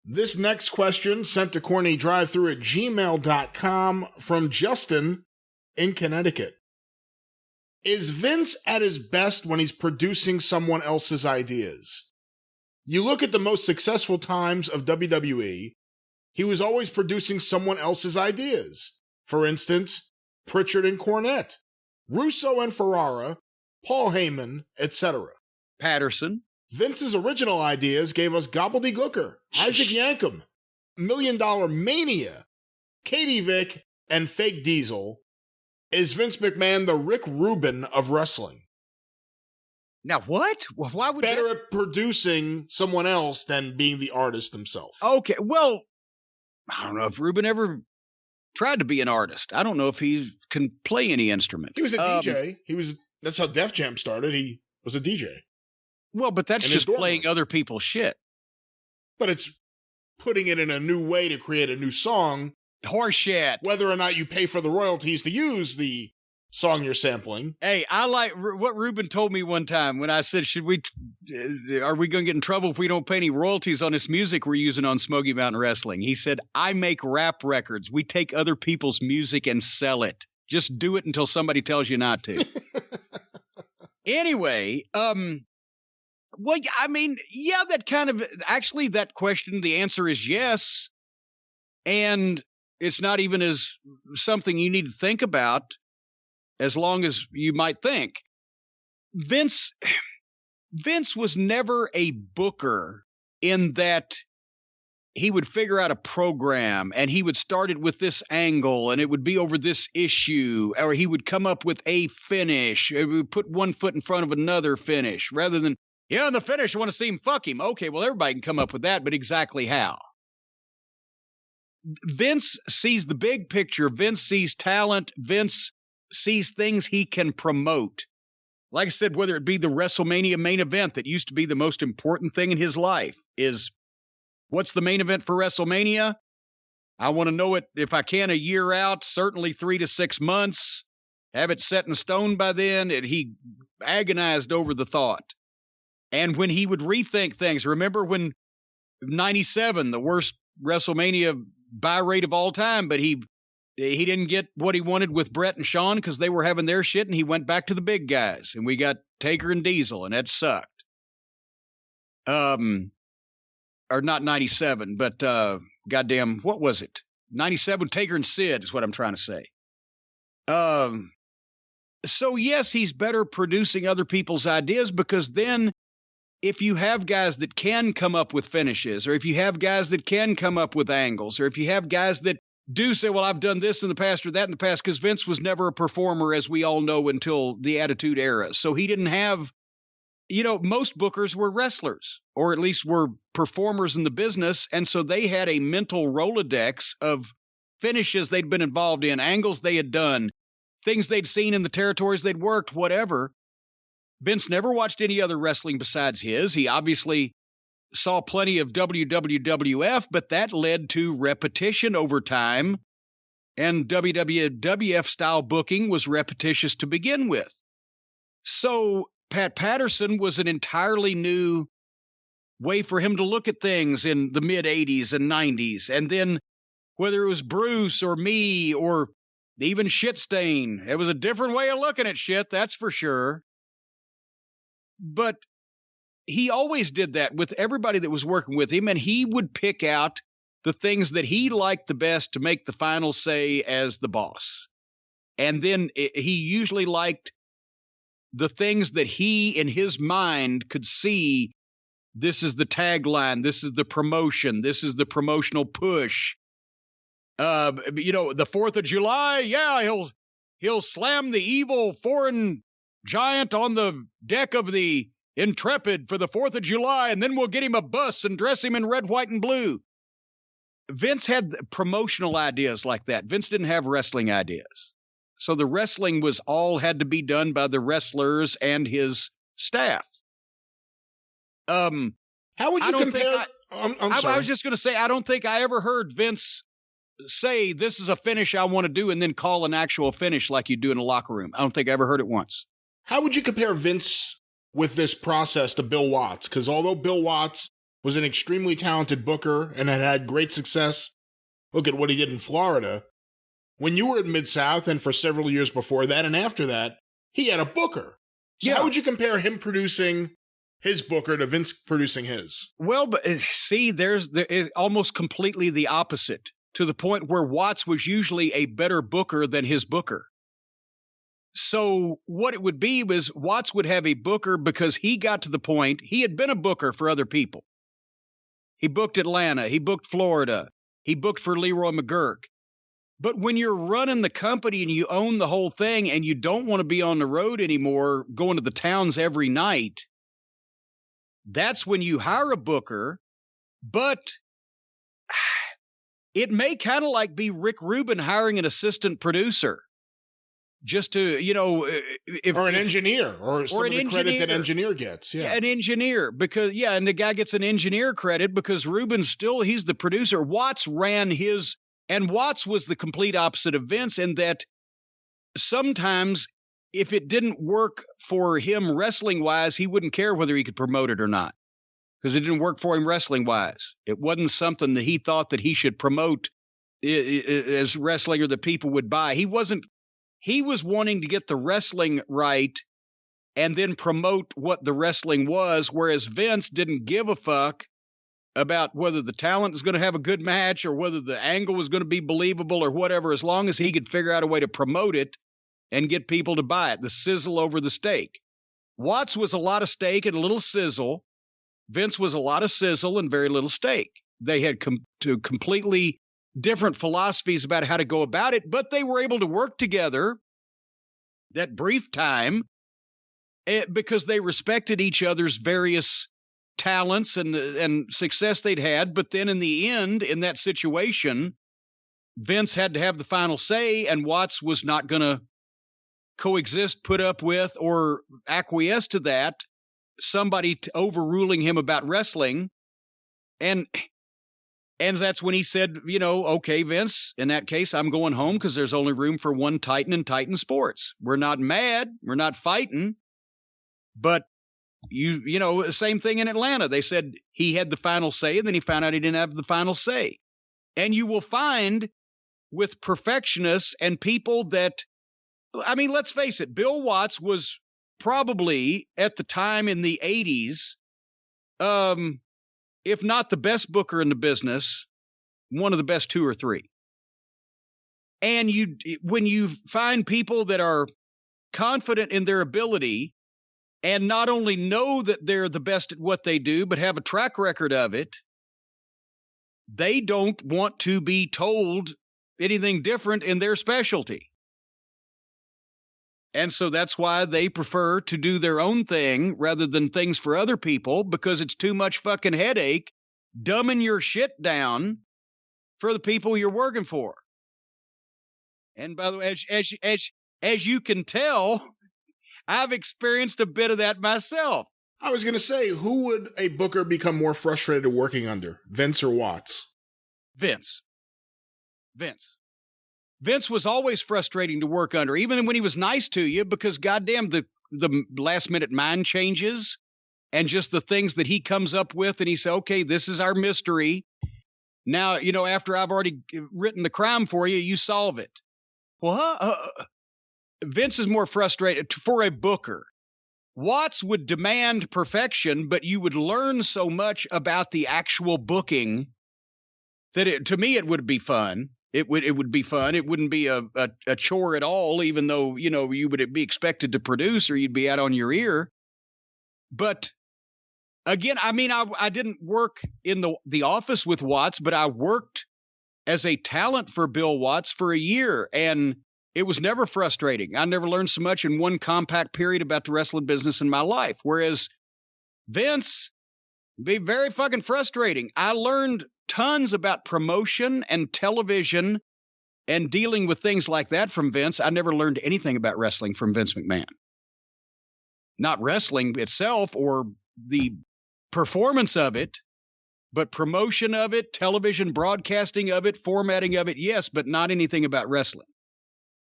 This next question sent to CornyDriveThru@gmail.com from Justin in Connecticut. Is Vince at his best when he's producing someone else's ideas? You look at the most successful times of WWE, he was always producing someone else's ideas. For instance, Pritchard and Cornette, Russo and Ferrara, Paul Heyman, etc. Patterson. Vince's original ideas gave us Gobbledygooker, Isaac Yankem, $1 Million Mania, Katie Vick, and Fake Diesel. Is Vince McMahon the Rick Rubin of wrestling? Now what? Why would better at producing someone else than being the artist himself? Okay, well, I don't know if Rubin ever tried to be an artist. I don't know if he can play any instrument. He was a DJ. That's how Def Jam started. He was a DJ. Well, but that's just playing other people's shit. But it's putting it in a new way to create a new song. Horseshit. Whether or not you pay for the royalties to use the song you're sampling. Hey, I like what Rubin told me one time when I said, are we going to get in trouble if we don't pay any royalties on this music we're using on Smoky Mountain Wrestling? He said, I make rap records. We take other people's music and sell it. Just do it until somebody tells you not to. Anyway, well, I mean, yeah, that question, the answer is yes. And it's not even as something you need to think about as long as you might think. Vince was never a booker in that he would figure out a program and he would start it with this angle and it would be over this issue, or he would come up with a finish. He would put one foot in front of another finish rather than, in the finish, I want to see him fuck him. Okay, well, everybody can come up with that, but exactly how? Vince sees the big picture. Vince sees talent. Vince sees things he can promote. Like I said, whether it be the WrestleMania main event that used to be the most important thing in his life is, what's the main event for WrestleMania? I want to know it, if I can, a year out, certainly 3 to 6 months. Have it set in stone by then. He agonized over the thought. And when he would rethink things, remember when 97, the worst WrestleMania buy rate of all time, but he didn't get what he wanted with Brett and Shawn because they were having their shit, and he went back to the big guys, and we got Taker and Diesel, and that sucked. Or not 97, but goddamn, what was it? 97, Taker and Sid is what I'm trying to say. So yes, he's better producing other people's ideas, because then if you have guys that can come up with finishes, or if you have guys that can come up with angles, or if you have guys that do say, well, I've done this in the past or that in the past, because Vince was never a performer, as we all know, until the Attitude Era. So he didn't have, most bookers were wrestlers, or at least were performers in the business. And so they had a mental Rolodex of finishes they'd been involved in, angles they had done, things they'd seen in the territories they'd worked, whatever. Vince never watched any other wrestling besides his. He obviously saw plenty of WWF, but that led to repetition over time. And WWF style booking was repetitious to begin with. So Pat Patterson was an entirely new way for him to look at things in the mid 80s and 90s. And then whether it was Bruce or me or even Shitstain, it was a different way of looking at shit, that's for sure. But he always did that with everybody that was working with him, and he would pick out the things that he liked the best to make the final say as the boss. And then he usually liked the things that he, in his mind, could see, this is the tagline, this is the promotion, this is the promotional push. The 4th of July, yeah, he'll slam the evil foreign giant on the deck of the Intrepid for the 4th of July, and then we'll get him a bus and dress him in red, white, and blue. Vince had promotional ideas like that. Vince didn't have wrestling ideas. So the wrestling had to be done by the wrestlers and his staff. How would you compare? I'm sorry. I was just going to say, I don't think I ever heard Vince say, this is a finish I want to do, and then call an actual finish like you do in a locker room. I don't think I ever heard it once. How would you compare Vince with this process to Bill Watts? Because although Bill Watts was an extremely talented booker and had great success. Look at what he did in Florida. When you were at Mid-South and for several years before that and after that, he had a booker. So how would you compare him producing his booker to Vince producing his? Well, but see, there's almost completely the opposite, to the point where Watts was usually a better booker than his booker. So what it would be was Watts would have a booker because he got to the point, he had been a booker for other people. He booked Atlanta, he booked Florida, he booked for Leroy McGurk. But when you're running the company and you own the whole thing and you don't want to be on the road anymore, going to the towns every night, that's when you hire a booker. But it may kind of like be Rick Rubin hiring an assistant producer. Just to, or an engineer, or some of the credit that engineer gets. Yeah, an engineer, because, and the guy gets an engineer credit because Rubin's he's the producer. Watts ran his, and Watts was the complete opposite of Vince in that sometimes if it didn't work for him wrestling-wise, he wouldn't care whether he could promote it or not because it didn't work for him wrestling-wise. It wasn't something that he thought that he should promote as wrestling or that people would buy. He was wanting to get the wrestling right and then promote what the wrestling was, whereas Vince didn't give a fuck about whether the talent was going to have a good match or whether the angle was going to be believable or whatever, as long as he could figure out a way to promote it and get people to buy it, the sizzle over the steak. Watts was a lot of steak and a little sizzle. Vince was a lot of sizzle and very little steak. They had two completely different philosophies about how to go about it, but they were able to work together that brief time because they respected each other's various talents and success they'd had. But then in the end, in that situation, Vince had to have the final say, and Watts was not going to coexist, put up with, or acquiesce to that, somebody overruling him about wrestling. And that's when he said, okay, Vince, in that case, I'm going home because there's only room for one Titan in Titan Sports. We're not mad. We're not fighting. But, same thing in Atlanta. They said he had the final say, and then he found out he didn't have the final say. And you will find with perfectionists and people that, let's face it, Bill Watts was probably at the time in the 80s, if not the best booker in the business, one of the best two or three. And when you find people that are confident in their ability and not only know that they're the best at what they do, but have a track record of it, they don't want to be told anything different in their specialty. And so that's why they prefer to do their own thing rather than things for other people, because it's too much fucking headache dumbing your shit down for the people you're working for. And by the way, as you can tell, I've experienced a bit of that myself. I was going to say, who would a booker become more frustrated working under, Vince or Watts? Vince. Vince was always frustrating to work under, even when he was nice to you, because goddamn the last minute mind changes and just the things that he comes up with, and he said, okay, this is our mystery. Now, after I've already written the crime for you, you solve it. Well, Vince is more frustrated for a booker. Watts would demand perfection, but you would learn so much about the actual booking that to me it would be fun. It would be fun. It wouldn't be a chore at all, even though, you would be expected to produce or you'd be out on your ear. But again, I didn't work in the office with Watts, but I worked as a talent for Bill Watts for a year, and it was never frustrating. I never learned so much in one compact period about the wrestling business in my life. Whereas Vince, be very fucking frustrating. I learned tons about promotion and television and dealing with things like that from Vince. I never learned anything about wrestling from Vince McMahon. Not wrestling itself or the performance of it, but promotion of it, television broadcasting of it, formatting of it, yes, but not anything about wrestling.